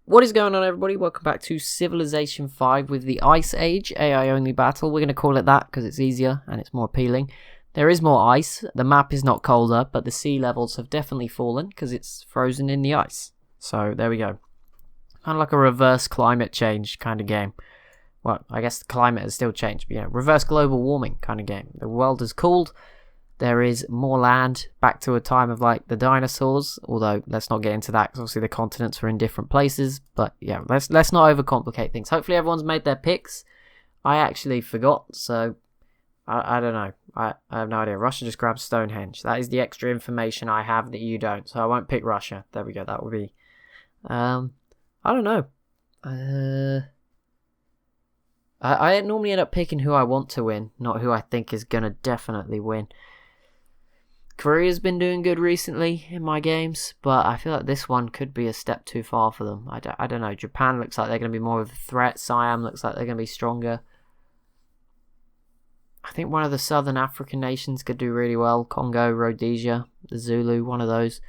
What is going on, everybody? Welcome back to Civilization 5 with the Ice Age AI only battle. We're going to call it that because it's easier and it's more appealing. There is more ice. The map is not colder, but the sea levels have definitely fallen because it's frozen in the ice. So there we go. Kind of like a reverse climate change kind of game. Well, I guess the climate has still changed, but reverse global warming kind of game. The world has cooled. There is more land, back to a time of like the dinosaurs, although let's not get into that because obviously the continents are in different places. But yeah, let's not overcomplicate things. Hopefully everyone's made their picks. I actually forgot, so I don't know. I have no idea. Russia just grabbed Stonehenge. That is the extra information I have that you don't, so I won't pick Russia. There we go. That would be I don't know. I normally end up picking who I want to win, not who I think is gonna definitely win. Korea's been doing good recently in my games, but I feel like this one could be a step too far for them. I don't know. Japan looks like they're going to be more of a threat. Siam looks like they're going to be stronger. I think one of the southern African nations could do really well. Congo, Rhodesia, the Zulu, one of those.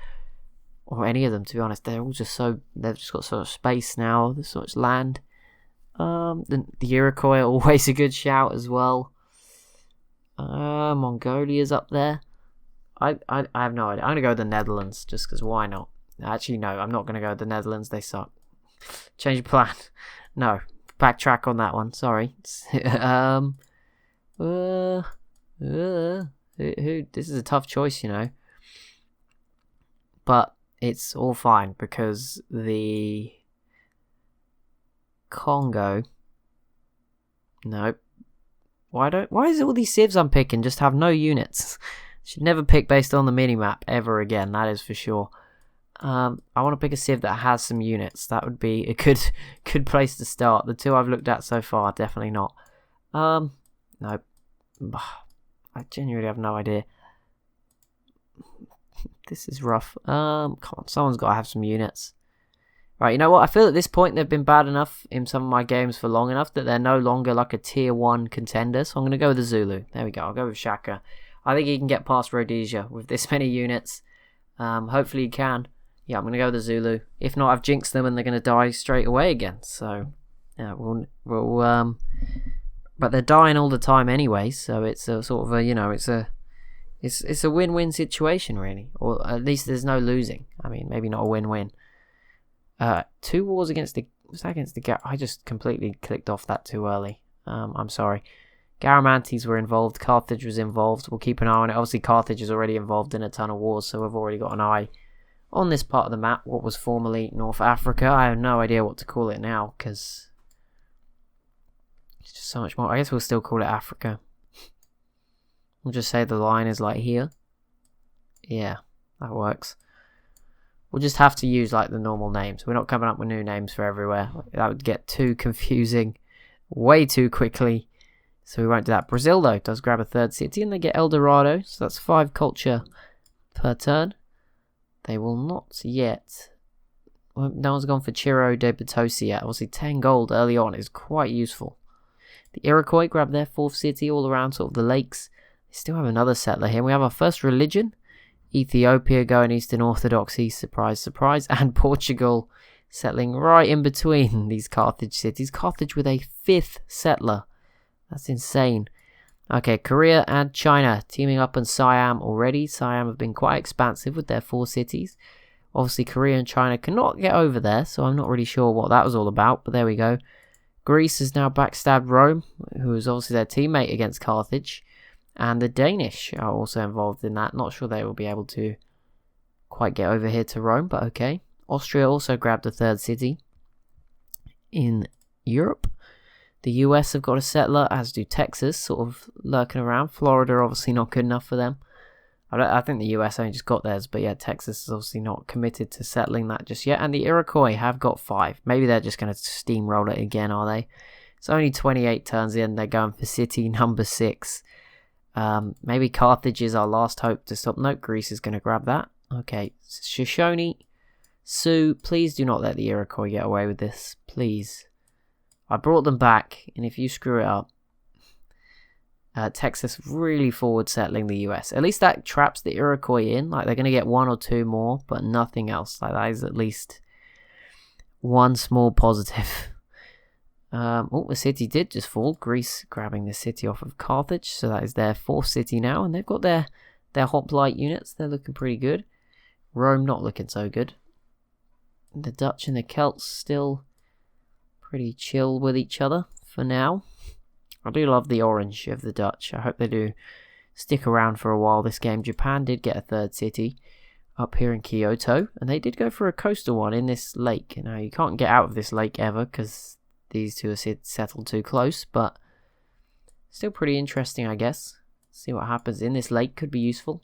Or any of them, to be honest. They're all just so... They've just got so much space now. There's so much land. The Iroquois are always a good shout as well. Mongolia's up there. I have no idea. I'm going to go with the Netherlands, just because why not? Actually, no, I'm not going to go with the Netherlands. They suck. Change of plan. No. Backtrack on that one. Sorry. This is a tough choice, But it's all fine, because the Congo... Nope. Why is all these civs I'm picking just have no units? Should never pick based on the minimap ever again, that is for sure. I want to pick a civ that has some units. That would be a good place to start. The two I've looked at so far, definitely not. No. I genuinely have no idea. This is rough. Come on, someone's got to have some units. Right, you know what? I feel at this point they've been bad enough in some of my games for long enough that they're no longer like a tier 1 contender. So I'm going to go with the Zulu. There we go. I'll go with Shaka. I think he can get past Rhodesia with this many units. Hopefully he can. Yeah, I'm going to go with the Zulu. If not, I've jinxed them and they're going to die straight away again. So, yeah, but they're dying all the time anyway. So it's a sort of a, it's a win-win situation really. Or at least there's no losing. I mean, maybe not a win-win. 2 wars against the... Was that against the... I just completely clicked off that too early. I'm sorry. Garamantes were involved. Carthage was involved. We'll keep an eye on it. Obviously, Carthage is already involved in a ton of wars, so we've already got an eye on this part of the map, what was formerly North Africa. I have no idea what to call it now, because it's just so much more. I guess we'll still call it Africa. We'll just say the line is like here. Yeah, that works. We'll just have to use like the normal names. We're not coming up with new names for everywhere. That would get too confusing way too quickly. So we won't do that. Brazil, though, does grab a 3rd city, and they get El Dorado. So that's 5 culture per turn. They will not yet... Well, no one's gone for Chiro de Potosi yet. Obviously, 10 gold early on is quite useful. The Iroquois grab their 4th city all around sort of the lakes. They still have another settler here. We have our first religion. Ethiopia going Eastern Orthodoxy. Surprise, surprise. And Portugal settling right in between these Carthage cities. Carthage with a 5th settler. That's insane. Okay, Korea and China teaming up on Siam already. Siam have been quite expansive with their 4 cities. Obviously, Korea and China cannot get over there, so I'm not really sure what that was all about, but there we go. Greece has now backstabbed Rome, who is obviously their teammate against Carthage. And the Danish are also involved in that. Not sure they will be able to quite get over here to Rome, but okay. Austria also grabbed a 3rd city in Europe. The US have got a settler, as do Texas, sort of lurking around. Florida obviously not good enough for them. I think the US only just got theirs, but yeah, Texas is obviously not committed to settling that just yet. And the Iroquois have got 5. Maybe they're just going to steamroll it again, are they? It's only 28 turns in. They're going for city number 6. Maybe Carthage is our last hope to stop. Nope, Greece is going to grab that. Okay, Shoshone, Sioux, please do not let the Iroquois get away with this. Please. I brought them back, and if you screw it up, Texas really forward settling the US. At least that traps the Iroquois in. Like, they're going to get 1 or 2 more, but nothing else. Like, that is at least one small positive. The city did just fall. Greece grabbing the city off of Carthage, so that is their 4th city now, and they've got their hoplite units. They're looking pretty good. Rome not looking so good. The Dutch and the Celts still pretty chill with each other for now. I do love the orange of the Dutch. I hope they do stick around for a while this game. Japan did get a 3rd city up here in Kyoto, and they did go for a coastal one in this lake. Now, you can't get out of this lake ever because these two are settled too close, but still pretty interesting, I guess. See what happens in this lake could be useful.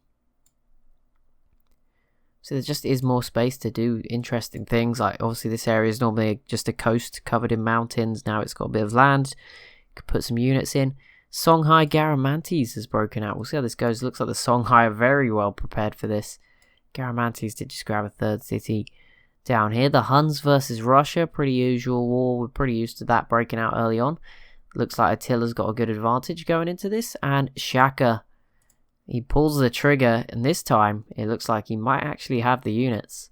So there just is more space to do interesting things. Like, obviously this area is normally just a coast covered in mountains. Now it's got a bit of land. You could put some units in. Songhai Garamantes has broken out. We'll see how this goes. Looks like the Songhai are very well prepared for this. Garamantes did just grab a 3rd city down here. The Huns versus Russia, pretty usual war. We're pretty used to that breaking out early on. Looks like Attila's got a good advantage going into this. And Shaka, he pulls the trigger, and this time it looks like he might actually have the units.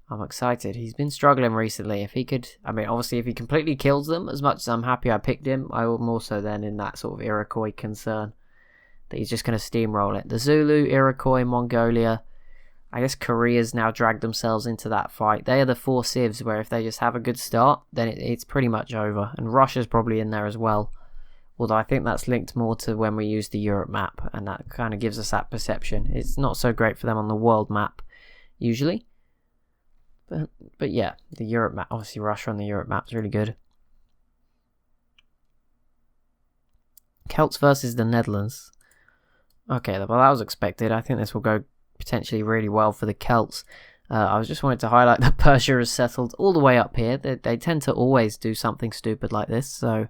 I'm excited. He's been struggling recently. If he could, I mean, obviously if he completely kills them, as much as I'm happy I picked him, I am also then in that sort of Iroquois concern that he's just going to steamroll it. The Zulu, Iroquois, Mongolia, I guess Korea's now dragged themselves into that fight. They are the 4 civs where if they just have a good start, then it's pretty much over. And Russia's probably in there as well. Although I think that's linked more to when we use the Europe map, and that kind of gives us that perception. It's not so great for them on the world map, usually. But yeah, the Europe map, obviously Russia on the Europe map is really good. Celts versus the Netherlands. Okay, well that was expected. I think this will go potentially really well for the Celts. I was just wanted to highlight that Persia has settled all the way up here. They tend to always do something stupid like this, so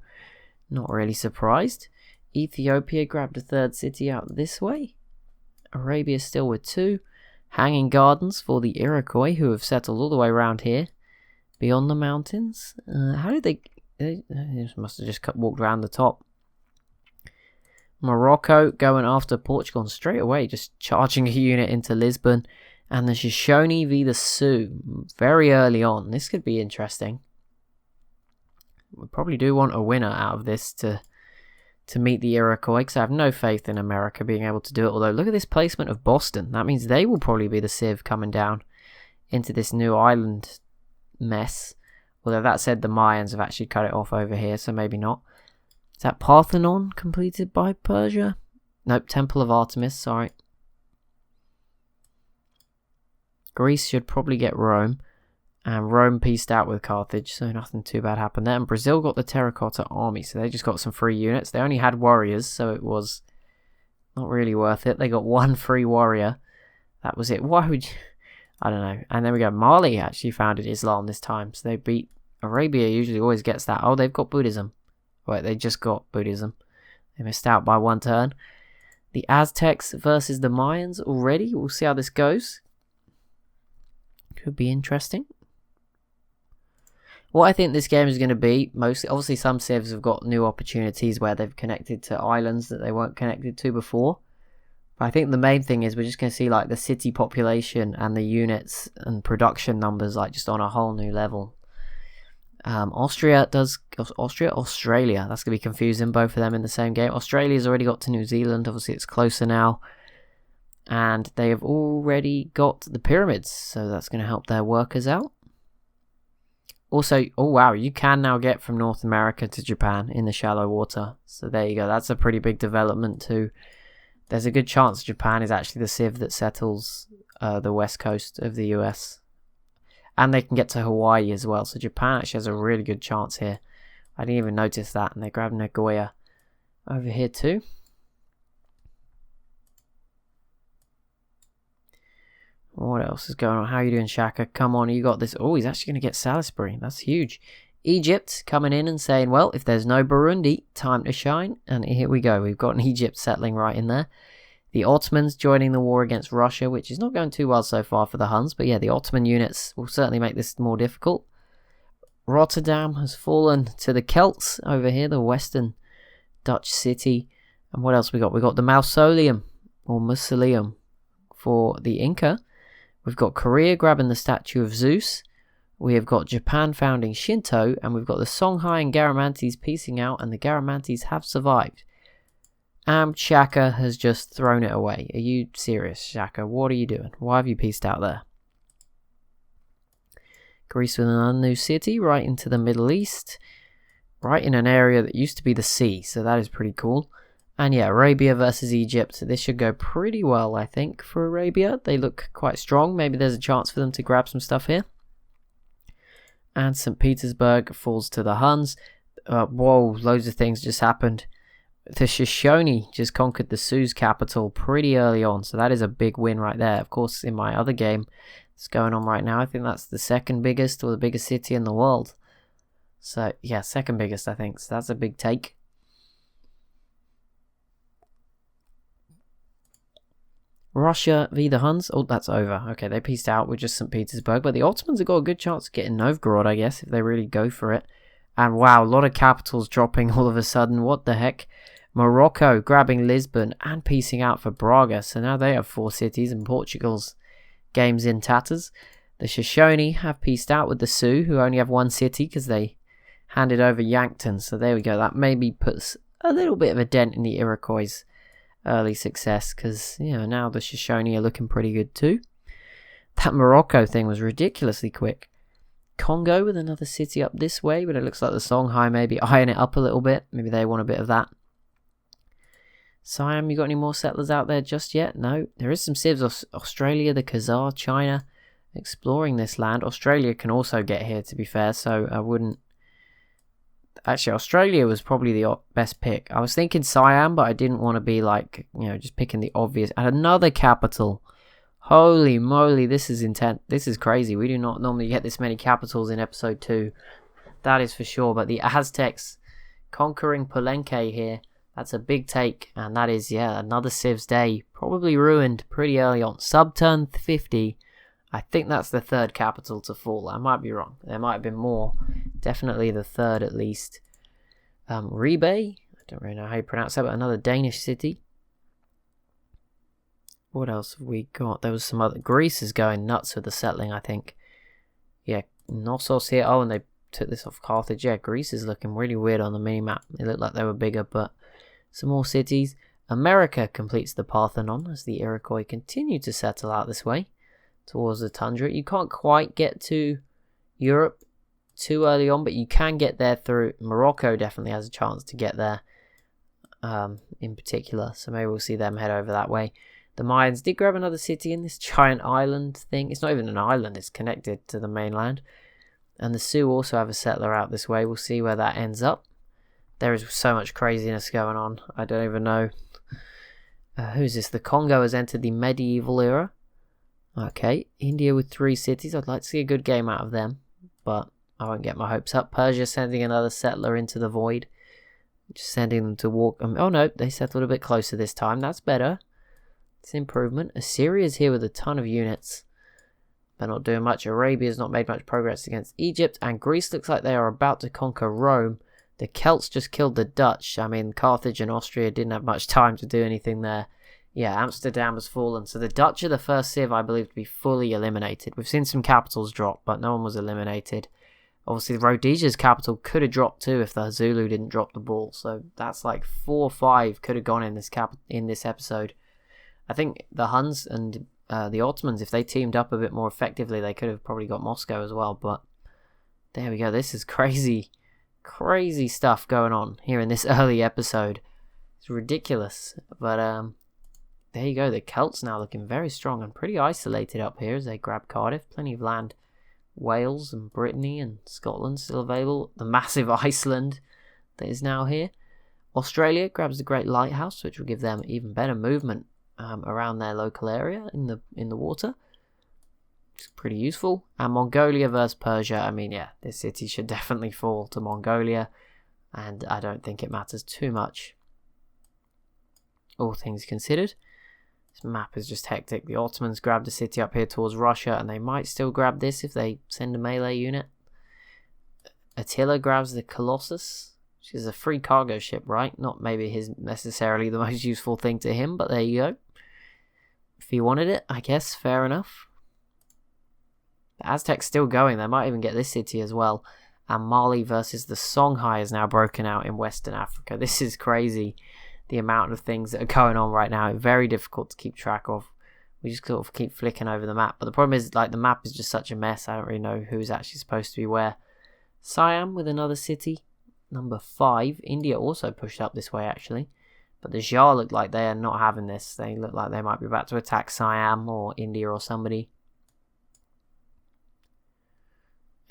not really surprised. Ethiopia grabbed a 3rd city out this way. Arabia still with 2. Hanging Gardens for the Iroquois, who have settled all the way around here beyond the mountains. How did they must have just walked around the top. Morocco going after Portugal, and straight away just charging a unit into Lisbon. And the Shoshone v the Sioux very early on. This could be interesting. We probably do want a winner out of this to meet the Iroquois, because I have no faith in America being able to do it. Although look at this placement of Boston. That means they will probably be the civ coming down into this new island mess. Although that said, the Mayans have actually cut it off over here, so maybe not. Is that Parthenon completed by Persia? Nope, Temple of Artemis, sorry. Greece should probably get Rome. And Rome pieced out with Carthage, so nothing too bad happened there. And Brazil got the Terracotta Army, so they just got some free units. They only had warriors, so it was not really worth it. They got 1 free warrior. That was it. Why would you... I don't know. And then we go, Mali actually founded Islam this time, so they beat... Arabia usually always gets that. Oh, they've got Buddhism. Wait, they just got Buddhism. They missed out by 1 turn. The Aztecs versus the Mayans already. We'll see how this goes. Could be interesting. What I think this game is going to be, mostly, obviously some civs have got new opportunities where they've connected to islands that they weren't connected to before. But I think the main thing is we're just going to see like the city population and the units and production numbers like just on a whole new level. Australia, that's going to be confusing, both of them in the same game. Australia's already got to New Zealand, obviously it's closer now. And they have already got the pyramids, so that's going to help their workers out. Also, oh wow, you can now get from North America to Japan in the shallow water. So there you go, that's a pretty big development too. There's a good chance Japan is actually the civ that settles the west coast of the US. And they can get to Hawaii as well, so Japan actually has a really good chance here. I didn't even notice that, and they grabbed Nagoya over here too. What else is going on? How are you doing, Shaka? Come on, you got this. Oh, he's actually going to get Salisbury. That's huge. Egypt coming in and saying, well, if there's no Burundi, time to shine. And here we go. We've got an Egypt settling right in there. The Ottomans joining the war against Russia, which is not going too well so far for the Huns. But yeah, the Ottoman units will certainly make this more difficult. Rotterdam has fallen to the Celts over here, the western Dutch city. And what else we got? We got the Mausoleum, or Mausoleum, for the Inca. We've got Korea grabbing the statue of Zeus. We have got Japan founding Shinto, and we've got the Songhai and Garamantes piecing out, and the Garamantes have survived. And Shaka has just thrown it away. Are you serious, Shaka? What are you doing? Why have you pieced out there? Greece with another new city right into the Middle East. Right in an area that used to be the sea, so that is pretty cool. And yeah, Arabia versus Egypt. This should go pretty well, I think, for Arabia. They look quite strong. Maybe there's a chance for them to grab some stuff here. And St. Petersburg falls to the Huns. Whoa, loads of things just happened. The Shoshone just conquered the Sioux capital pretty early on, so that is a big win right there. Of course, in my other game that's going on right now, I think that's the second biggest or the biggest city in the world. So, yeah, second biggest, I think. So that's a big take. Russia v. the Huns. Oh, that's over. Okay, they pieced out with just St. Petersburg. But the Ottomans have got a good chance of getting Novgorod, I guess, if they really go for it. And wow, a lot of capitals dropping all of a sudden. What the heck? Morocco grabbing Lisbon and piecing out for Braga. So now they have 4 cities, and Portugal's game's in tatters. The Shoshone have pieced out with the Sioux, who only have 1 city because they handed over Yankton. So there we go. That maybe puts a little bit of a dent in the Iroquois' early success, because now the Shoshone are looking pretty good too. That Morocco thing was ridiculously quick. Congo with another city up this way, but it looks like the Songhai maybe eyeing it up a little bit. Maybe they want a bit of that. Siam, you got any more settlers out there just yet? No. There is some civs. Australia, the Khazar, China exploring this land. Australia can also get here, to be fair, so I wouldn't... Actually, Australia was probably the best pick. I was thinking Siam, but I didn't want to be like, just picking the obvious. And another capital. Holy moly, this is intense. This is crazy. We do not normally get this many capitals in episode 2. That is for sure. But the Aztecs conquering Palenque here. That's a big take. And that is, another Civ's day. Probably ruined pretty early on. Sub-turn 50. I think that's the 3rd capital to fall. I might be wrong. There might have been more. Definitely the 3rd at least. Ribe. I don't really know how you pronounce that, but another Danish city. What else have we got? There was some other... Greece is going nuts with the settling, I think. Yeah, Knossos here. Oh, and they took this off Carthage. Yeah, Greece is looking really weird on the mini-map. It looked like they were bigger, but some more cities. America completes the Parthenon as the Iroquois continue to settle out this way towards the tundra. You can't quite get to Europe too early on, but you can get there through... Morocco definitely has a chance to get there in particular, so maybe we'll see them head over that way. The Mayans did grab another city in this giant island thing. It's not even an island, it's connected to the mainland. And the Sioux also have a settler out this way. We'll see where that ends up. There is so much craziness going on. I don't even know. Who's this? The Congo has entered the medieval era. Okay, India with 3 cities. I'd like to see a good game out of them, but I won't get my hopes up. Persia sending another settler into the void. Just sending them to walk... oh no, they settled a bit closer this time. That's better. It's an improvement. Assyria's here with a ton of units. They're not doing much. Arabia's not made much progress against Egypt. And Greece looks like they are about to conquer Rome. The Celts just killed the Dutch. I mean, Carthage and Austria didn't have much time to do anything there. Yeah, Amsterdam has fallen. So the Dutch are the first civ, I believe, to be fully eliminated. We've seen some capitals drop, but no one was eliminated. Obviously, Rhodesia's capital could have dropped too if the Zulu didn't drop the ball. So that's like 4 or 5 could have gone in this episode. I think the Huns and the Ottomans, if they teamed up a bit more effectively, they could have probably got Moscow as well. But there we go. This is crazy, crazy stuff going on here in this early episode. It's ridiculous. But there you go. The Celts now looking very strong and pretty isolated up here as they grab Cardiff. Plenty of land. Wales and Brittany and Scotland still available. The massive Iceland that is now here. Australia grabs the Great Lighthouse, which will give them even better movement around their local area in the water. It's pretty useful. And Mongolia versus Persia. I mean, yeah, this city should definitely fall to Mongolia, and I don't think it matters too much, all things considered. This map is just hectic. The Ottomans grabbed a city up here towards Russia, and they might still grab this if they send a melee unit. Attila grabs the Colossus, which is a free cargo ship, right? Not maybe necessarily the most useful thing to him, but there you go. If he wanted it, I guess, fair enough. The Aztecs still going. They might even get this city as well. And Mali versus the Songhai is now broken out in Western Africa. This is crazy, the amount of things that are going on right now. Very difficult to keep track of. We just sort of keep flicking over the map. But the problem is, like, the map is just such a mess. I don't really know who's actually supposed to be where. Siam with another city. Number 5. India also pushed up this way, actually. But the Jar look like they are not having this. They look like they might be about to attack Siam or India or somebody.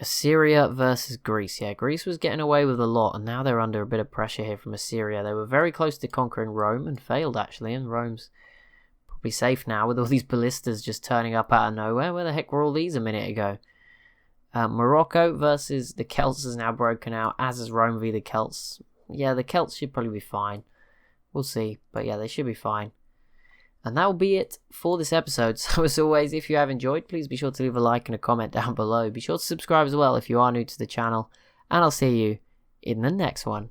Assyria versus Greece. Yeah, Greece was getting away with a lot, and now they're under a bit of pressure here from Assyria. They were very close to conquering Rome and failed, actually, and Rome's probably safe now with all these ballistas just turning up out of nowhere. Where the heck were all these a minute ago? Morocco versus the Celts is now broken out, as is Rome v the Celts. Yeah, the Celts should probably be fine. We'll see, but yeah, they should be fine. And that will be it for this episode. So as always, if you have enjoyed, please be sure to leave a like and a comment down below. Be sure to subscribe as well if you are new to the channel. And I'll see you in the next one.